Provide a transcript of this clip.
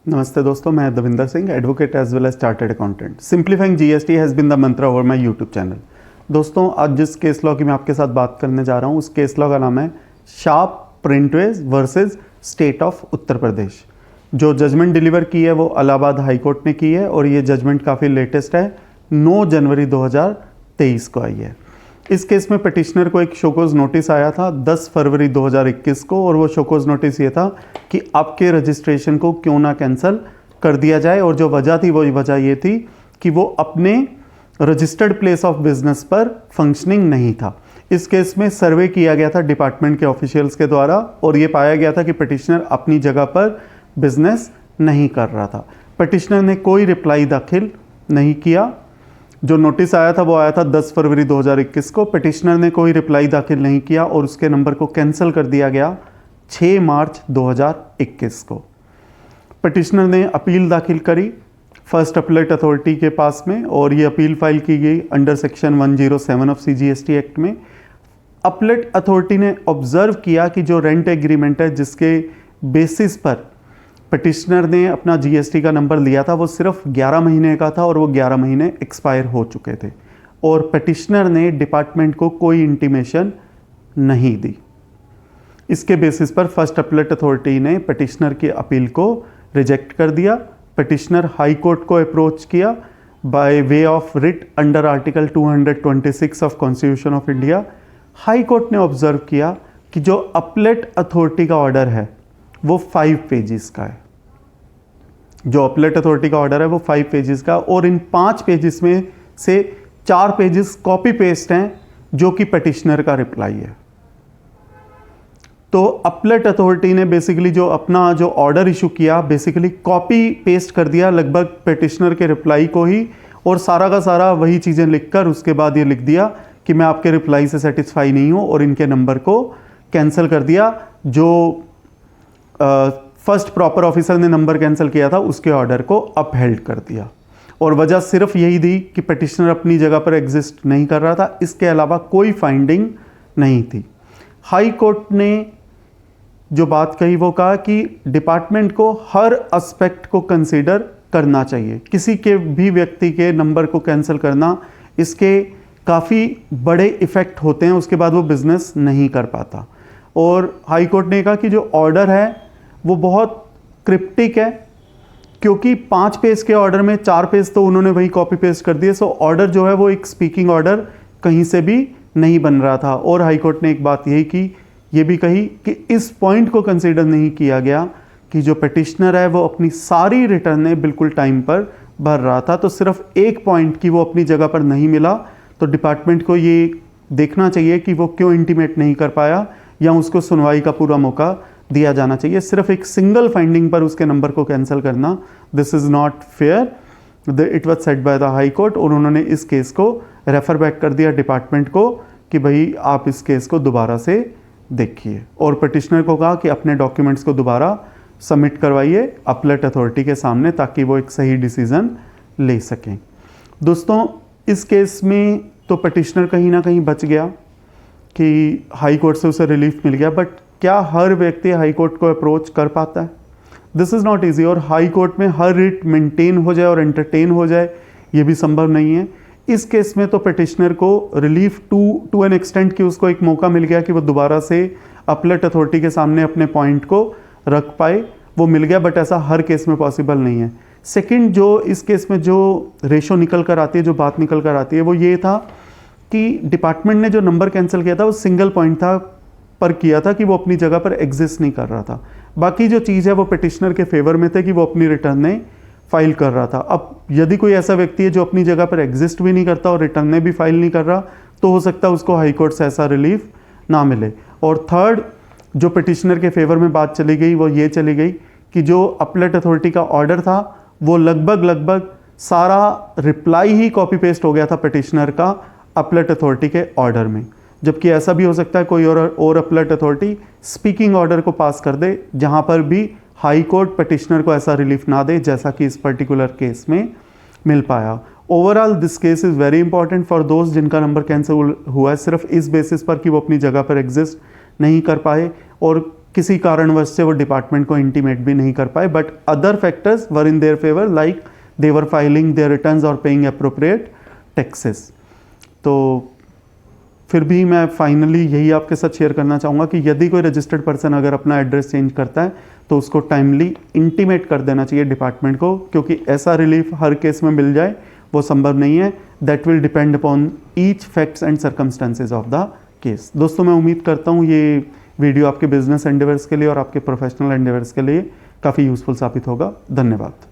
नमस्ते दोस्तों, मैं Davinder Singh, advocate as well as chartered accountant. Simplifying GST has been the mantra over my YouTube channel. दोस्तों, आज जिस केस लॉ की मैं आपके साथ बात करने जा रहा हूँ, उस केस लॉ का नाम है sharp प्रिंटवेज versus state of Uttar Pradesh. जो जजमेंट डिलीवर की है वो इलाहाबाद हाई कोर्ट ने की है और ये जजमेंट काफ़ी लेटेस्ट है, 9 जनवरी 2023 को आई है। इस केस में पिटिशनर को एक शोकोज नोटिस आया था 10 फरवरी 2021 को, और वो शोकोज नोटिस ये था कि आपके रजिस्ट्रेशन को क्यों ना कैंसिल कर दिया जाए। और जो वजह थी वो वजह ये थी कि वो अपने रजिस्टर्ड प्लेस ऑफ बिजनेस पर फंक्शनिंग नहीं था। इस केस में सर्वे किया गया था डिपार्टमेंट के ऑफिशियल्स के द्वारा और ये पाया गया था कि पिटिशनर अपनी जगह पर बिजनेस नहीं कर रहा था। पिटिशनर ने कोई रिप्लाई दाखिल नहीं किया। जो नोटिस आया था वो आया था 10 फरवरी 2021 को। पिटिशनर ने कोई रिप्लाई दाखिल नहीं किया और उसके नंबर को कैंसिल कर दिया गया 6 मार्च 2021 को। पिटिशनर ने अपील दाखिल करी फर्स्ट अपीलेट अथॉरिटी के पास में और ये अपील फाइल की गई under section 107 of CGST act में। अपीलेट अथॉरिटी ने ऑब्जर्व किया कि जो रेंट एग्रीमेंट है जिसके बेसिस पर पिटिशनर ने अपना जीएसटी का नंबर लिया था वो सिर्फ 11 महीने का था और वो 11 महीने एक्सपायर हो चुके थे और पिटिशनर ने डिपार्टमेंट को कोई इंटीमेशन नहीं दी। इसके बेसिस पर फर्स्ट अपीलेट अथॉरिटी ने पिटिशनर की अपील को रिजेक्ट कर दिया। पिटिशनर हाई कोर्ट को अप्रोच किया by way of writ under article 226 of constitution of India. High court ने ऑब्जर्व किया कि जो अपीलेट अथॉरिटी का ऑर्डर है वो 5 पेजेस का है। जो अपीलेट अथॉरिटी का ऑर्डर है वो 5 पेजेस का, और इन 5 पेजेस में से 4 पेजेस कॉपी पेस्ट हैं जो कि पिटिशनर का रिप्लाई है। तो अपीलेट अथॉरिटी ने बेसिकली जो अपना जो ऑर्डर इशू किया बेसिकली कॉपी पेस्ट कर दिया लगभग पिटिशनर के रिप्लाई को ही, और सारा का सारा वही चीज़ें लिखकर उसके बाद ये लिख दिया कि मैं आपके रिप्लाई से सेटिस्फाई नहीं हूँ और इनके नंबर को कैंसिल कर दिया। जो फर्स्ट प्रॉपर ऑफिसर ने नंबर कैंसिल किया था उसके ऑर्डर को अपहेल्ड कर दिया, और वजह सिर्फ यही थी कि पिटिशनर अपनी जगह पर एग्जिस्ट नहीं कर रहा था। इसके अलावा कोई फाइंडिंग नहीं थी। हाई कोर्ट ने जो बात कही वो कहा कि डिपार्टमेंट को हर एस्पेक्ट को कंसीडर करना चाहिए। किसी के भी व्यक्ति के नंबर को कैंसिल करना, इसके काफ़ी बड़े इफ़ेक्ट होते हैं, उसके बाद वो बिजनेस नहीं कर पाता। और हाई कोर्ट ने कहा कि जो ऑर्डर है वो बहुत क्रिप्टिक है, क्योंकि 5 पेज के ऑर्डर में 4 पेज तो उन्होंने वही कॉपी पेस्ट कर दिए। सो ऑर्डर जो है वो एक स्पीकिंग ऑर्डर कहीं से भी नहीं बन रहा था। और हाई कोर्ट ने एक बात यही की, ये भी कही कि इस पॉइंट को कंसीडर नहीं किया गया कि जो पिटिशनर है वो अपनी सारी रिटर्नें बिल्कुल टाइम पर भर रहा था। तो सिर्फ एक पॉइंट की वो अपनी जगह पर नहीं मिला, तो डिपार्टमेंट को ये देखना चाहिए कि वो क्यों इंटीमेट नहीं कर पाया या उसको सुनवाई का पूरा मौका दिया जाना चाहिए। सिर्फ एक सिंगल फाइंडिंग पर उसके नंबर को कैंसिल करना, this is not fair. It was said by the high court, और उन्होंने इस केस को रेफर बैक कर दिया डिपार्टमेंट को कि भाई आप इस केस को दोबारा से देखिए, और पिटिशनर को कहा कि अपने डॉक्यूमेंट्स को दोबारा सबमिट करवाइए अपीलेट अथॉरिटी के सामने ताकि वो एक सही डिसीजन ले सकें। दोस्तों, इस केस में तो पिटिशनर कहीं ना कहीं बच गया कि हाई कोर्ट से उसे रिलीफ मिल गया, बट क्या हर व्यक्ति हाई कोर्ट को अप्रोच कर पाता है? This is not easy. और हाई कोर्ट में हर रिट मेंटेन हो जाए और एंटरटेन हो जाए ये भी संभव नहीं है। इस केस में तो पिटिशनर को रिलीफ टू एन एक्सटेंट कि उसको एक मौका मिल गया कि वो दोबारा से अपीलेट अथॉरिटी के सामने अपने पॉइंट को रख पाए, वो मिल गया, बट ऐसा हर केस में पॉसिबल नहीं है। सेकेंड, जो इस केस में जो रेशो निकल कर आती है, जो बात निकल कर आती है, वो ये था कि डिपार्टमेंट ने जो नंबर कैंसिल किया था वो सिंगल पॉइंट था पर किया था कि वो अपनी जगह पर एग्जिस्ट नहीं कर रहा था। बाकी जो चीज़ है वो पिटिशनर के फेवर में थे कि वो अपनी रिटर्नें फाइल कर रहा था। अब यदि कोई ऐसा व्यक्ति है जो अपनी जगह पर एग्जिस्ट भी नहीं करता और रिटर्नें भी फाइल नहीं कर रहा, तो हो सकता है उसको हाई कोर्ट से ऐसा रिलीफ ना मिले। और थर्ड, जो पिटिशनर के फेवर में बात चली गई वो ये चली गई कि जो अपीलेट अथॉरिटी का ऑर्डर था वो लगभग सारा रिप्लाई ही कॉपी पेस्ट हो गया था पिटिशनर का अपीलेट अथॉरिटी के ऑर्डर में। जबकि ऐसा भी हो सकता है कोई और अपीलेट अथॉरिटी स्पीकिंग ऑर्डर को पास कर दे जहां पर भी हाई कोर्ट पिटिशनर को ऐसा रिलीफ ना दे जैसा कि इस पर्टिकुलर केस में मिल पाया। Overall this case is very important for दोस्त जिनका नंबर कैंसिल हुआ है सिर्फ इस बेसिस पर कि वो अपनी जगह पर एग्जिस्ट नहीं कर पाए, और किसी कारणवश से वो डिपार्टमेंट को इंटीमेट भी नहीं कर पाए, but other factors were in their favour, like they were filing their returns और पेइंग अप्रोप्रिएट टैक्सेस। तो फिर भी मैं फाइनली यही आपके साथ शेयर करना चाहूँगा कि यदि कोई रजिस्टर्ड पर्सन अगर अपना एड्रेस चेंज करता है तो उसको टाइमली इंटीमेट कर देना चाहिए डिपार्टमेंट को, क्योंकि ऐसा रिलीफ हर केस में मिल जाए वो संभव नहीं है। That will depend upon each facts and circumstances of the case. दोस्तों, मैं उम्मीद करता हूँ ये वीडियो आपके बिजनेस एंडेवर्स के लिए और आपके प्रोफेशनल एंडेवर्स के लिए काफ़ी यूज़फुल साबित होगा। धन्यवाद।